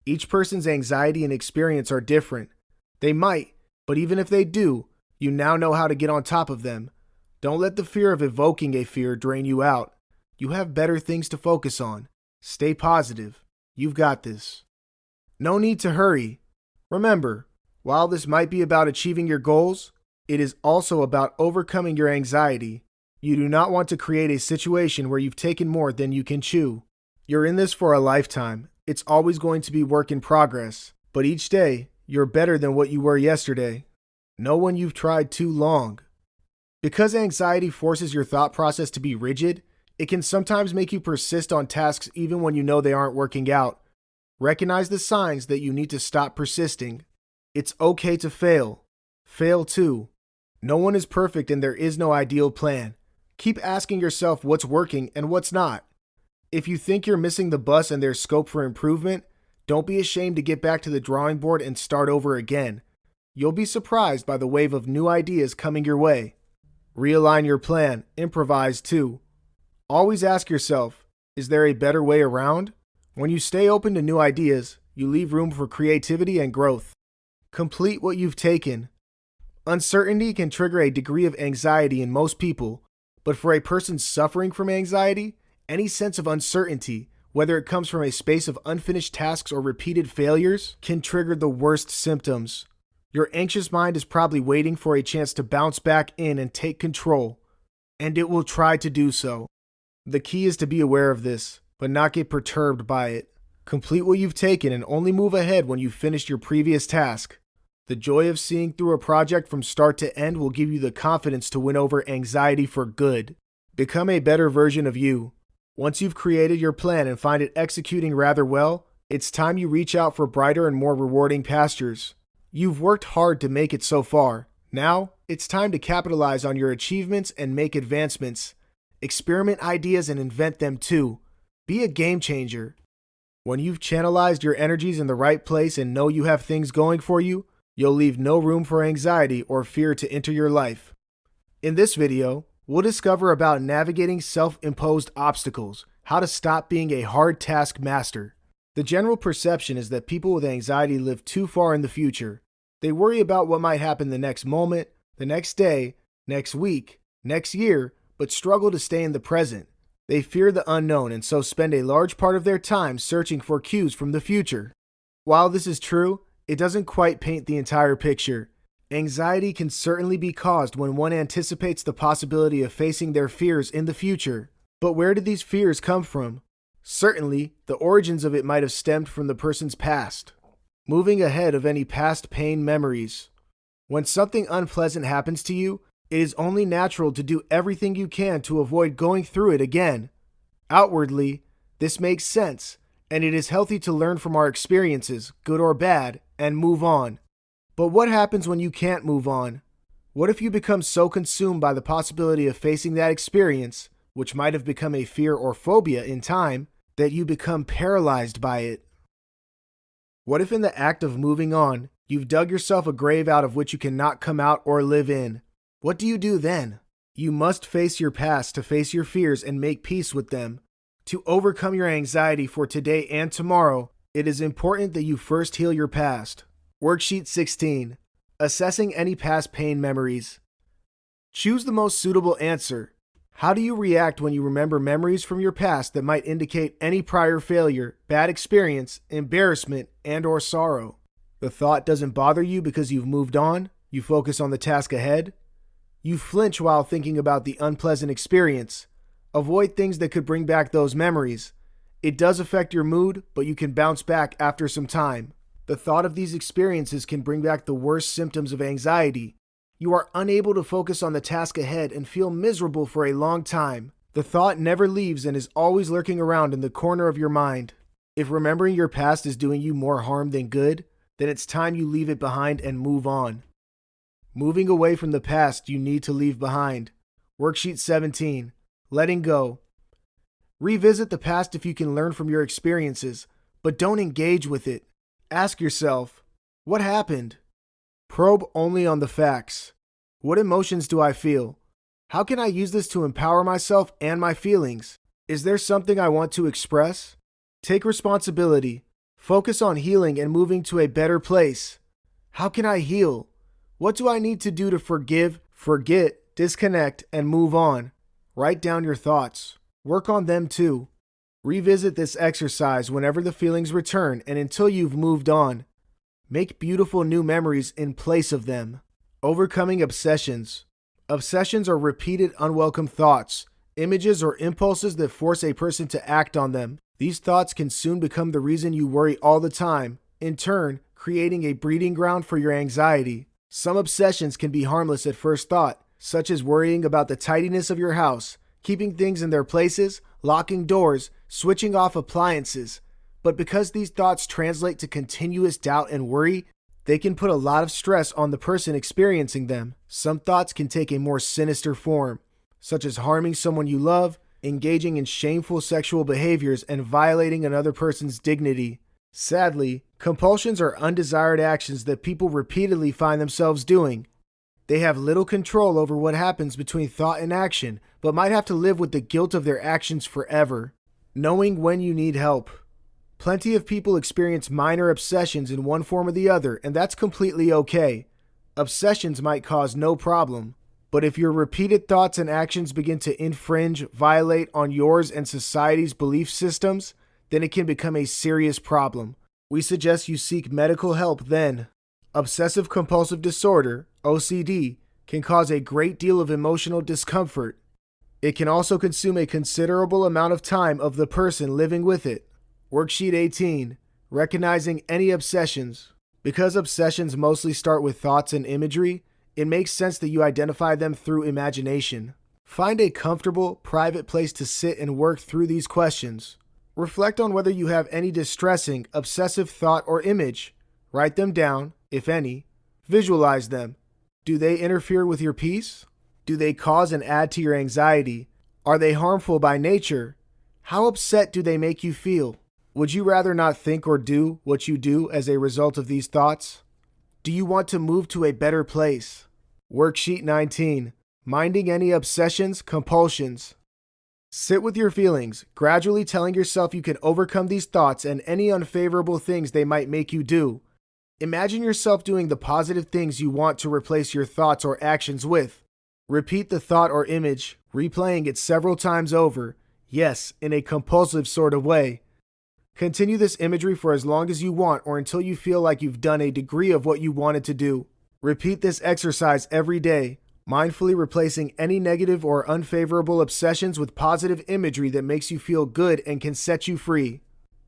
Each person's anxiety and experience are different. They might, but even if they do, you now know how to get on top of them. Don't let the fear of evoking a fear drain you out. You have better things to focus on. Stay positive. You've got this. No need to hurry. Remember, while this might be about achieving your goals, it is also about overcoming your anxiety. You do not want to create a situation where you've taken more than you can chew. You're in this for a lifetime. It's always going to be work in progress, but each day, you're better than what you were yesterday. Know when you've tried too long. Because anxiety forces your thought process to be rigid, it can sometimes make you persist on tasks even when you know they aren't working out. Recognize the signs that you need to stop persisting. It's okay to fail. Fail too. No one is perfect and there is no ideal plan. Keep asking yourself what's working and what's not. If you think you're missing the bus and there's scope for improvement, don't be ashamed to get back to the drawing board and start over again. You'll be surprised by the wave of new ideas coming your way. Realign your plan. Improvise too. Always ask yourself, is there a better way around? When you stay open to new ideas, you leave room for creativity and growth. Complete what you've taken. Uncertainty can trigger a degree of anxiety in most people, but for a person suffering from anxiety, any sense of uncertainty, whether it comes from a space of unfinished tasks or repeated failures, can trigger the worst symptoms. Your anxious mind is probably waiting for a chance to bounce back in and take control, and it will try to do so. The key is to be aware of this, but not get perturbed by it. Complete what you've taken and only move ahead when you've finished your previous task. The joy of seeing through a project from start to end will give you the confidence to win over anxiety for good. Become a better version of you. Once you've created your plan and find it executing rather well, it's time you reach out for brighter and more rewarding pastures. You've worked hard to make it so far. Now, it's time to capitalize on your achievements and make advancements. Experiment ideas and invent them too. Be a game changer. When you've channelized your energies in the right place and know you have things going for you, you'll leave no room for anxiety or fear to enter your life. In this video, we'll discover about navigating self-imposed obstacles, how to stop being a hard task master. The general perception is that people with anxiety live too far in the future. They worry about what might happen the next moment, the next day, next week, next year, but struggle to stay in the present. They fear the unknown and so spend a large part of their time searching for cues from the future. While this is true, it doesn't quite paint the entire picture. Anxiety can certainly be caused when one anticipates the possibility of facing their fears in the future. But where did these fears come from? Certainly, the origins of it might have stemmed from the person's past. Moving ahead of any past pain memories. When something unpleasant happens to you, it is only natural to do everything you can to avoid going through it again. Outwardly, this makes sense, and it is healthy to learn from our experiences, good or bad, and move on. But what happens when you can't move on? What if you become so consumed by the possibility of facing that experience, which might have become a fear or phobia in time, that you become paralyzed by it? What if in the act of moving on, you've dug yourself a grave out of which you cannot come out or live in? What do you do then? You must face your past to face your fears and make peace with them. To overcome your anxiety for today and tomorrow, it is important that you first heal your past. Worksheet 16. Assessing any past pain memories. Choose the most suitable answer. How do you react when you remember memories from your past that might indicate any prior failure, bad experience, embarrassment, and/or sorrow? The thought doesn't bother you because you've moved on. You focus on the task ahead. You flinch while thinking about the unpleasant experience. Avoid things that could bring back those memories. It does affect your mood, but you can bounce back after some time. The thought of these experiences can bring back the worst symptoms of anxiety. You are unable to focus on the task ahead and feel miserable for a long time. The thought never leaves and is always lurking around in the corner of your mind. If remembering your past is doing you more harm than good, then it's time you leave it behind and move on. Moving away from the past you need to leave behind. Worksheet 17. Letting go. Revisit the past if you can learn from your experiences, but don't engage with it. Ask yourself, what happened? Probe only on the facts. What emotions do I feel? How can I use this to empower myself and my feelings? Is there something I want to express? Take responsibility. Focus on healing and moving to a better place. How can I heal? What do I need to do to forgive, forget, disconnect, and move on? Write down your thoughts. Work on them too. Revisit this exercise whenever the feelings return and until you've moved on. Make beautiful new memories in place of them. Overcoming obsessions. Obsessions are repeated unwelcome thoughts, images, or impulses that force a person to act on them. These thoughts can soon become the reason you worry all the time, in turn, creating a breeding ground for your anxiety. Some obsessions can be harmless at first thought, such as worrying about the tidiness of your house, keeping things in their places, locking doors, switching off appliances. But because these thoughts translate to continuous doubt and worry, they can put a lot of stress on the person experiencing them. Some thoughts can take a more sinister form, such as harming someone you love, engaging in shameful sexual behaviors, and violating another person's dignity. Sadly, compulsions are undesired actions that people repeatedly find themselves doing. They have little control over what happens between thought and action, but might have to live with the guilt of their actions forever. Knowing when you need help. Plenty of people experience minor obsessions in one form or the other, and that's completely okay. Obsessions might cause no problem. But if your repeated thoughts and actions begin to infringe, violate on yours and society's belief systems, then it can become a serious problem. We suggest you seek medical help then. Obsessive compulsive disorder, OCD, can cause a great deal of emotional discomfort. It can also consume a considerable amount of time of the person living with it. Worksheet 18. Recognizing any obsessions. Because obsessions mostly start with thoughts and imagery, it makes sense that you identify them through imagination. Find a comfortable, private place to sit and work through these questions. Reflect on whether you have any distressing, obsessive thought or image. Write them down, if any. Visualize them. Do they interfere with your peace? Do they cause and add to your anxiety? Are they harmful by nature? How upset do they make you feel? Would you rather not think or do what you do as a result of these thoughts? Do you want to move to a better place? Worksheet 19. Minding any obsessions, compulsions. Sit with your feelings, gradually telling yourself you can overcome these thoughts and any unfavorable things they might make you do. Imagine yourself doing the positive things you want to replace your thoughts or actions with. Repeat the thought or image, replaying it several times over, yes, in a compulsive sort of way. Continue this imagery for as long as you want or until you feel like you've done a degree of what you wanted to do. Repeat this exercise every day, mindfully replacing any negative or unfavorable obsessions with positive imagery that makes you feel good and can set you free.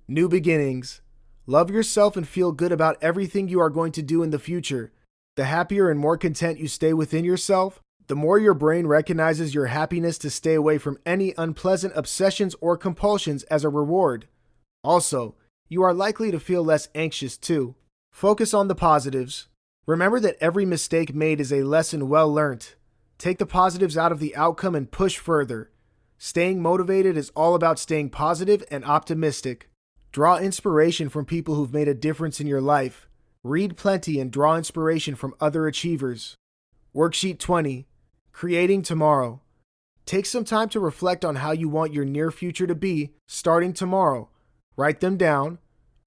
New beginnings. Love yourself and feel good about everything you are going to do in the future. The happier and more content you stay within yourself, the more your brain recognizes your happiness to stay away from any unpleasant obsessions or compulsions as a reward. Also, you are likely to feel less anxious too. Focus on the positives. Remember that every mistake made is a lesson well learnt. Take the positives out of the outcome and push further. Staying motivated is all about staying positive and optimistic. Draw inspiration from people who've made a difference in your life. Read plenty and draw inspiration from other achievers. Worksheet 20. Creating tomorrow. Take some time to reflect on how you want your near future to be starting tomorrow. Write them down.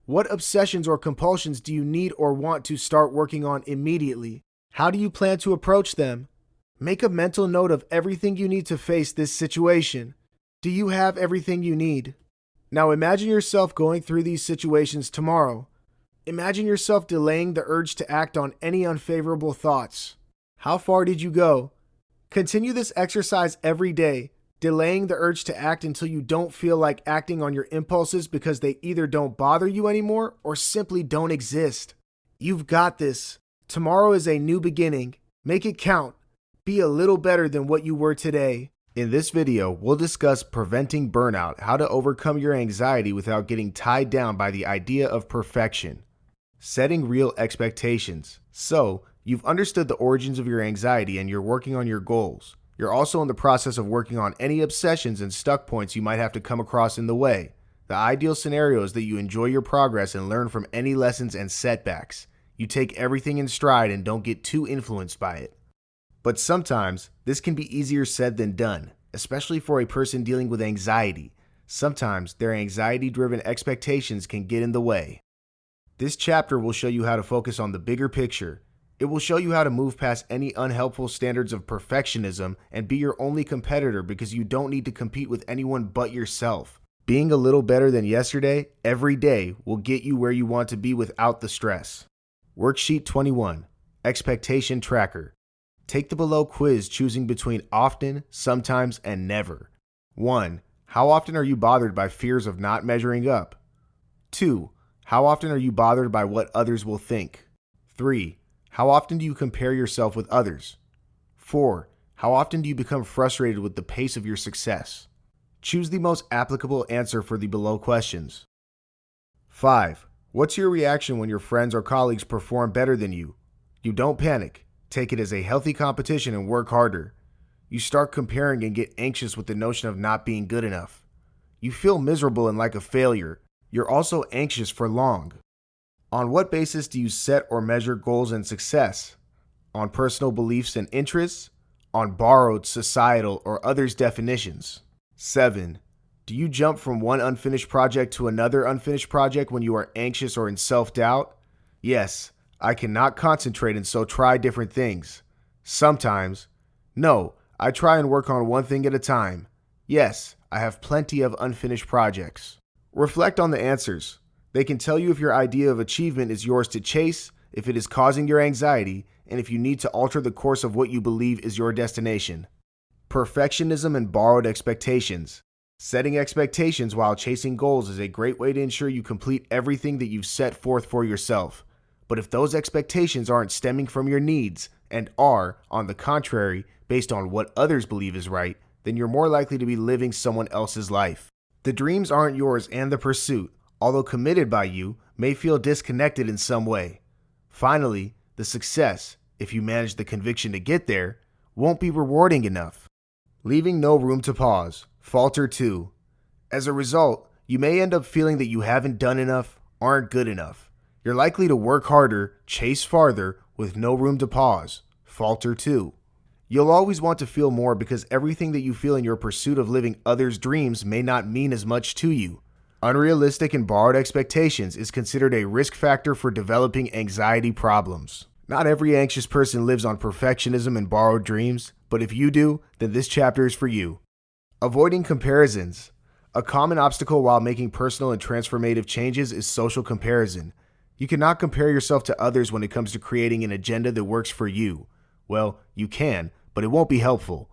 What obsessions or compulsions do you need or want to start working on immediately? How do you plan to approach them? Make a mental note of everything you need to face this situation. Do you have everything you need? Now imagine yourself going through these situations tomorrow. Imagine yourself delaying the urge to act on any unfavorable thoughts. How far did you go? Continue this exercise every day, delaying the urge to act until you don't feel like acting on your impulses because they either don't bother you anymore or simply don't exist. You've got this. Tomorrow is a new beginning. Make it count. Be a little better than what you were today. In this video, we'll discuss preventing burnout, how to overcome your anxiety without getting tied down by the idea of perfection. Setting real expectations. So, you've understood the origins of your anxiety and you're working on your goals. You're also in the process of working on any obsessions and stuck points you might have to come across in the way. The ideal scenario is that you enjoy your progress and learn from any lessons and setbacks. You take everything in stride and don't get too influenced by it. But sometimes, this can be easier said than done, especially for a person dealing with anxiety. Sometimes, their anxiety-driven expectations can get in the way. This chapter will show you how to focus on the bigger picture. It will show you how to move past any unhelpful standards of perfectionism and be your only competitor because you don't need to compete with anyone but yourself. Being a little better than yesterday, every day, will get you where you want to be without the stress. Worksheet 21. Expectation Tracker. Take the below quiz choosing between often, sometimes, and never. 1. How often are you bothered by fears of not measuring up? 2. How often are you bothered by what others will think? 3. How often do you compare yourself with others? 4. How often do you become frustrated with the pace of your success? Choose the most applicable answer for the below questions. 5. What's your reaction when your friends or colleagues perform better than you? You don't panic. Take it as a healthy competition and work harder. You start comparing and get anxious with the notion of not being good enough. You feel miserable and like a failure. You're also anxious for long. On what basis do you set or measure goals and success? On personal beliefs and interests? On borrowed, societal, or others' definitions? 7. Do you jump from one unfinished project to another unfinished project when you are anxious or in self-doubt? Yes, I cannot concentrate and so try different things. Sometimes. No, I try and work on one thing at a time. Yes, I have plenty of unfinished projects. Reflect on the answers. They can tell you if your idea of achievement is yours to chase, if it is causing your anxiety, and if you need to alter the course of what you believe is your destination. Perfectionism and borrowed expectations. Setting expectations while chasing goals is a great way to ensure you complete everything that you've set forth for yourself. But if those expectations aren't stemming from your needs and are, on the contrary, based on what others believe is right, then you're more likely to be living someone else's life. The dreams aren't yours, and the pursuit, although committed by you, may feel disconnected in some way. Finally, the success, if you manage the conviction to get there, won't be rewarding enough. Leaving no room to pause. Falter too. As a result, you may end up feeling that you haven't done enough, aren't good enough. You're likely to work harder, chase farther, with no room to pause. Falter too. You'll always want to feel more because everything that you feel in your pursuit of living others' dreams may not mean as much to you. Unrealistic and borrowed expectations is considered a risk factor for developing anxiety problems. Not every anxious person lives on perfectionism and borrowed dreams, but if you do, then this chapter is for you. Avoiding comparisons. A common obstacle while making personal and transformative changes is social comparison. You cannot compare yourself to others when it comes to creating an agenda that works for you. Well, you can, but it won't be helpful.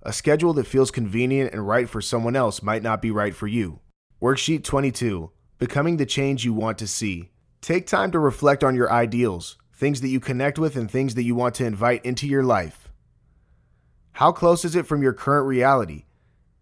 A schedule that feels convenient and right for someone else might not be right for you. Worksheet 22. Becoming the change you want to see. Take time to reflect on your ideals, things that you connect with and things that you want to invite into your life. How close is it from your current reality?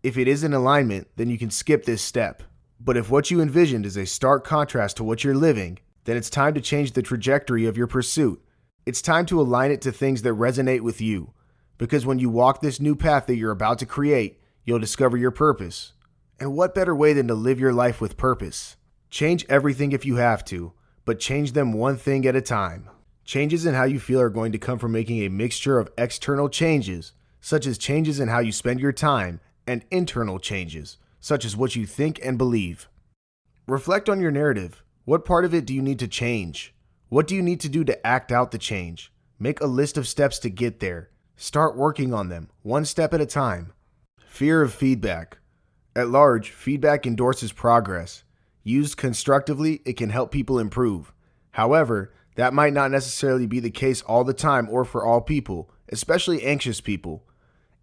If it is in alignment, then you can skip this step. But if what you envisioned is a stark contrast to what you're living, then it's time to change the trajectory of your pursuit. It's time to align it to things that resonate with you. Because when you walk this new path that you're about to create, you'll discover your purpose. And what better way than to live your life with purpose? Change everything if you have to, but change them one thing at a time. Changes in how you feel are going to come from making a mixture of external changes, such as changes in how you spend your time, and internal changes, such as what you think and believe. Reflect on your narrative. What part of it do you need to change? What do you need to do to act out the change? Make a list of steps to get there. Start working on them, one step at a time. Fear of feedback. At large, feedback endorses progress. Used constructively, it can help people improve. However, that might not necessarily be the case all the time or for all people, especially anxious people.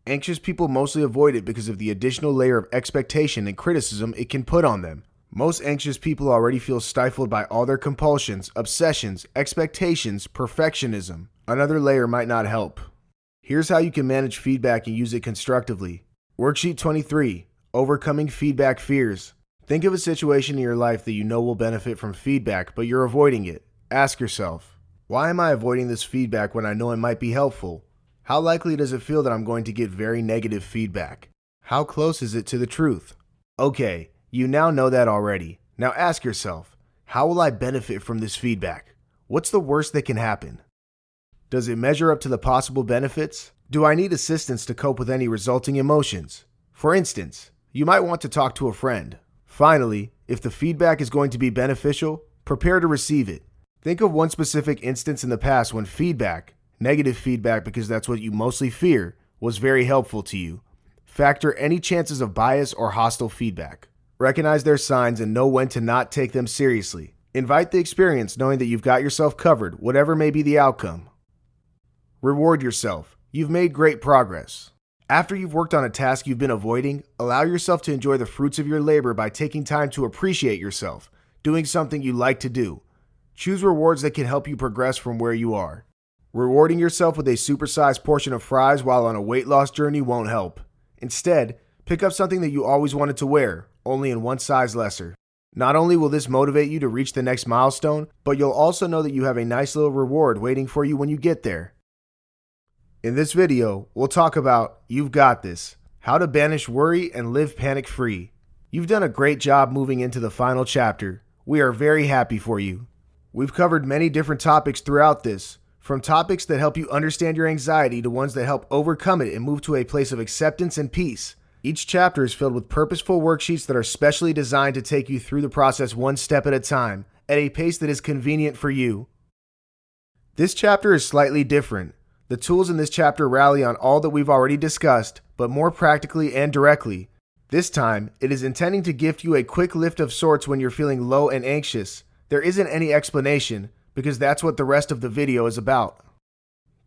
Anxious people mostly avoid it because of the additional layer of expectation and criticism it can put on them. Most anxious people already feel stifled by all their compulsions, obsessions, expectations, perfectionism. Another layer might not help. Here's how you can manage feedback and use it constructively. Worksheet 23. Overcoming feedback fears. Think of a situation in your life that you know will benefit from feedback, but you're avoiding it. Ask yourself, why am I avoiding this feedback when I know it might be helpful? How likely does it feel that I'm going to get very negative feedback? How close is it to the truth? Okay, you now know that already. Now ask yourself, how will I benefit from this feedback? What's the worst that can happen? Does it measure up to the possible benefits? Do I need assistance to cope with any resulting emotions? For instance, you might want to talk to a friend. Finally, if the feedback is going to be beneficial, prepare to receive it. Think of one specific instance in the past when feedback, negative feedback because that's what you mostly fear, was very helpful to you. Factor any chances of bias or hostile feedback. Recognize their signs and know when to not take them seriously. Invite the experience knowing that you've got yourself covered, whatever may be the outcome. Reward yourself. You've made great progress. After you've worked on a task you've been avoiding, allow yourself to enjoy the fruits of your labor by taking time to appreciate yourself, doing something you like to do. Choose rewards that can help you progress from where you are. Rewarding yourself with a supersized portion of fries while on a weight loss journey won't help. Instead, pick up something that you always wanted to wear, only in one size lesser. Not only will this motivate you to reach the next milestone, but you'll also know that you have a nice little reward waiting for you when you get there. In this video, we'll talk about You've Got This, how to banish worry and live panic-free. You've done a great job moving into the final chapter. We are very happy for you. We've covered many different topics throughout this, from topics that help you understand your anxiety to ones that help overcome it and move to a place of acceptance and peace. Each chapter is filled with purposeful worksheets that are specially designed to take you through the process one step at a time, at a pace that is convenient for you. This chapter is slightly different. The tools in this chapter rally on all that we've already discussed, but more practically and directly. This time, it is intending to gift you a quick lift of sorts when you're feeling low and anxious. There isn't any explanation, because that's what the rest of the video is about.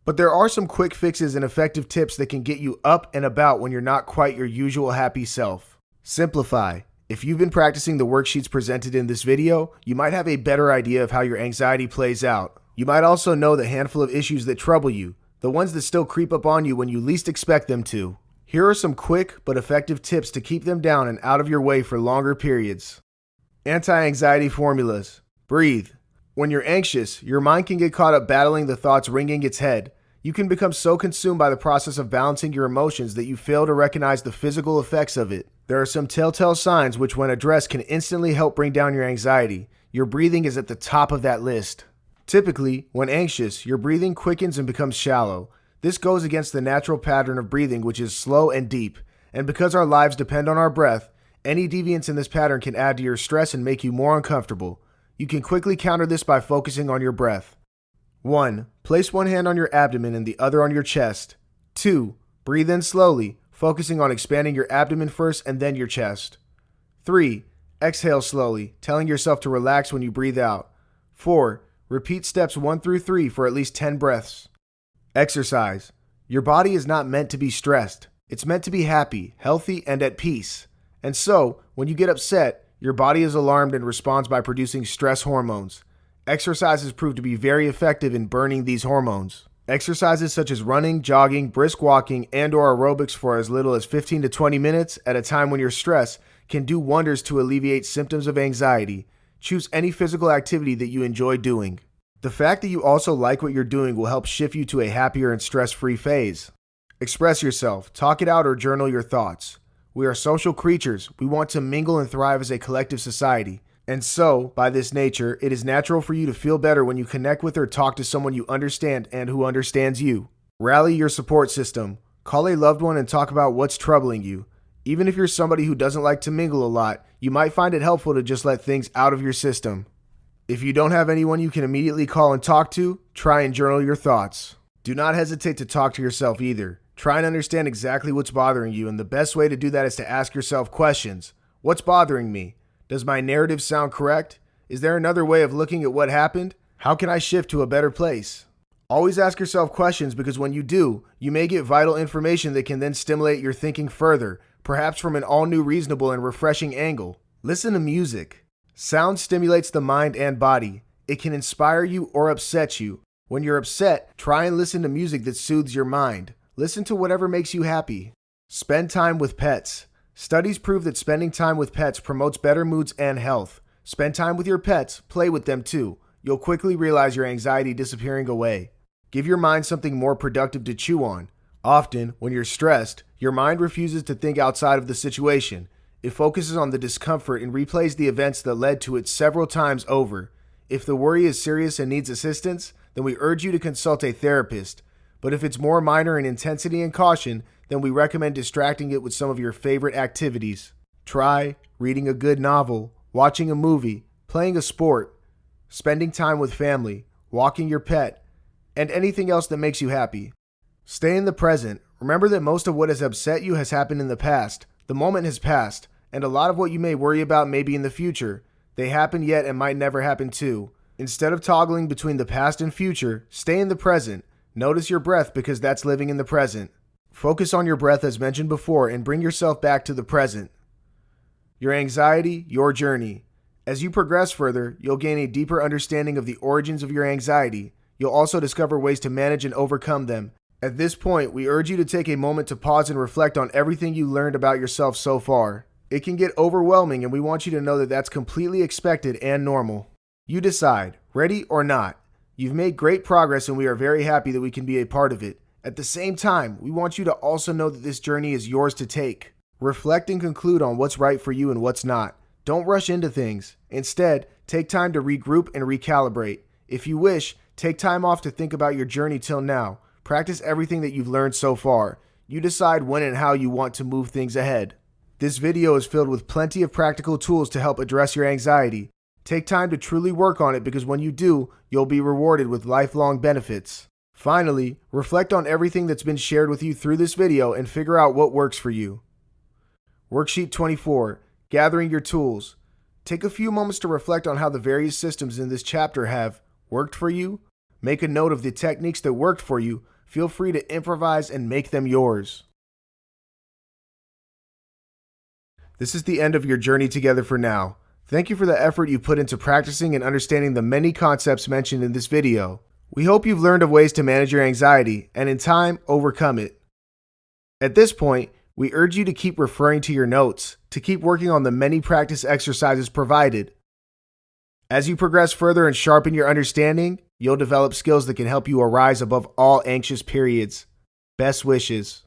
But there are some quick fixes and effective tips that can get you up and about when you're not quite your usual happy self. Simplify. If you've been practicing the worksheets presented in this video, you might have a better idea of how your anxiety plays out. You might also know the handful of issues that trouble you, the ones that still creep up on you when you least expect them to. Here are some quick but effective tips to keep them down and out of your way for longer periods. Anti-anxiety formulas. Breathe. When you're anxious, your mind can get caught up battling the thoughts ringing its head. You can become so consumed by the process of balancing your emotions that you fail to recognize the physical effects of it. There are some telltale signs which, when addressed, can instantly help bring down your anxiety. Your breathing is at the top of that list. Typically, when anxious, your breathing quickens and becomes shallow. This goes against the natural pattern of breathing, which is slow and deep. And because our lives depend on our breath, any deviance in this pattern can add to your stress and make you more uncomfortable. You can quickly counter this by focusing on your breath. 1. Place one hand on your abdomen and the other on your chest. 2. Breathe in slowly, focusing on expanding your abdomen first and then your chest. 3. Exhale slowly, telling yourself to relax when you breathe out. 4. Repeat steps 1 through 3 for at least 10 breaths. Exercise. Your body is not meant to be stressed. It's meant to be happy, healthy, and at peace. And so, when you get upset, your body is alarmed and responds by producing stress hormones. Exercises prove to be very effective in burning these hormones. Exercises such as running, jogging, brisk walking, and/or aerobics for as little as 15 to 20 minutes at a time when you're stressed can do wonders to alleviate symptoms of anxiety. Choose any physical activity that you enjoy doing. The fact that you also like what you're doing will help shift you to a happier and stress-free phase. Express yourself, talk it out, or journal your thoughts. We are social creatures. We want to mingle and thrive as a collective society. And so, by this nature, it is natural for you to feel better when you connect with or talk to someone you understand and who understands you. Rally your support system. Call a loved one and talk about what's troubling you. Even if you're somebody who doesn't like to mingle a lot, you might find it helpful to just let things out of your system. If you don't have anyone you can immediately call and talk to, try and journal your thoughts. Do not hesitate to talk to yourself either. Try and understand exactly what's bothering you, and the best way to do that is to ask yourself questions. What's bothering me? Does my narrative sound correct? Is there another way of looking at what happened? How can I shift to a better place? Always ask yourself questions, because when you do, you may get vital information that can then stimulate your thinking further, perhaps from an all-new, reasonable, and refreshing angle. Listen to music. Sound stimulates the mind and body. It can inspire you or upset you. When you're upset, try and listen to music that soothes your mind. Listen to whatever makes you happy. Spend time with pets. Studies prove that spending time with pets promotes better moods and health. Spend time with your pets, play with them too. You'll quickly realize your anxiety disappearing away. Give your mind something more productive to chew on. Often, when you're stressed, your mind refuses to think outside of the situation. It focuses on the discomfort and replays the events that led to it several times over. If the worry is serious and needs assistance, then we urge you to consult a therapist. But if it's more minor in intensity and caution, then we recommend distracting it with some of your favorite activities. Try reading a good novel, watching a movie, playing a sport, spending time with family, walking your pet, and anything else that makes you happy. Stay in the present. Remember that most of what has upset you has happened in the past. The moment has passed, and a lot of what you may worry about may be in the future. They happen yet and might never happen too. Instead of toggling between the past and future, stay in the present. Notice your breath, because that's living in the present. Focus on your breath as mentioned before and bring yourself back to the present. Your anxiety, your journey. As you progress further, you'll gain a deeper understanding of the origins of your anxiety. You'll also discover ways to manage and overcome them. At this point, we urge you to take a moment to pause and reflect on everything you learned about yourself so far. It can get overwhelming, and we want you to know that that's completely expected and normal. You decide, ready or not. You've made great progress, and we are very happy that we can be a part of it. At the same time, we want you to also know that this journey is yours to take. Reflect and conclude on what's right for you and what's not. Don't rush into things. Instead, take time to regroup and recalibrate. If you wish, take time off to think about your journey till now. Practice everything that you've learned so far. You decide when and how you want to move things ahead. This video is filled with plenty of practical tools to help address your anxiety. Take time to truly work on it, because when you do, you'll be rewarded with lifelong benefits. Finally, reflect on everything that's been shared with you through this video and figure out what works for you. Worksheet 24, Gathering Your Tools. Take a few moments to reflect on how the various systems in this chapter have worked for you. Make a note of the techniques that worked for you. Feel free to improvise and make them yours. This is the end of your journey together for now. Thank you for the effort you put into practicing and understanding the many concepts mentioned in this video. We hope you've learned of ways to manage your anxiety and in time, overcome it. At this point, we urge you to keep referring to your notes, to keep working on the many practice exercises provided. As you progress further and sharpen your understanding, you'll develop skills that can help you arise above all anxious periods. Best wishes.